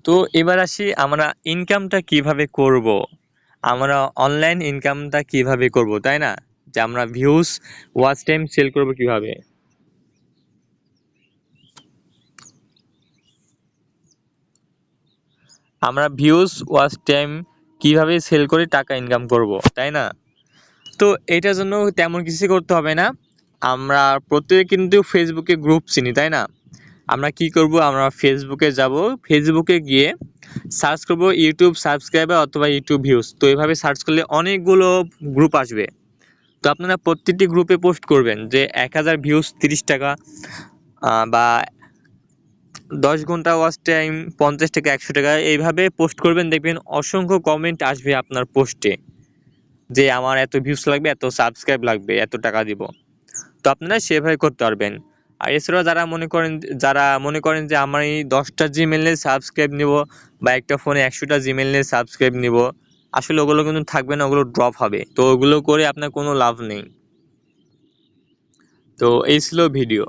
তো এবার আসি আমরা ইনকামটা কিভাবে করব। আমরা অনলাইন ইনকামটা কিভাবে করব, তাই না? যে আমরা ভিউজ, ওয়াচ টাইম সেল করব কিভাবে। আমরা ভিউজ, ওয়াচ টাইম কিভাবে সেল করে টাকা ইনকাম করব, তাই না? তো এটার জন্য তেমন কিছু করতে হবে না। আমরা প্রত্যেকে কিন্তু ফেসবুকে গ্রুপ চিনি, তাই না? আমরা কি করব, আমরা ফেসবুকে যাব, ফেসবুকে গিয়ে সার্চ করব ইউটিউব সাবস্ক্রাইবার অথবা ইউটিউব ভিউজ। তো এভাবে সার্চ করলে অনেকগুলো গ্রুপ আসবে। তো আপনারা প্রত্যেকটি গ্রুপে পোস্ট করবেন যে 1000 ভিউজ 30 টাকা, বা 10 ঘন্টা ওয়াচ টাইম 50 টাকা, 100 টাকা, এইভাবে পোস্ট করবেন। দেখবেন অসংখ্য কমেন্ট আসবে আপনার পোস্টে যে আমার এত ভিউজ লাগবে, এত সাবস্ক্রাইব লাগবে, এত টাকা দিব। তো আপনারা সেভাবে করতে পারবেন। আর এছাড়াও যারা মনে করেন যে আমার এই 10টা জিমেইলে সাবস্ক্রাইব নিব বা একটা ফোনে 100টা জিমেইলে সাবস্ক্রাইব নিব, আসলে ওগুলো কিন্তু থাকবে না, ওগুলো ড্রপ হবে। তো ওগুলো করে আপনার কোনো লাভ নেই। তো এই ছিল ভিডিও।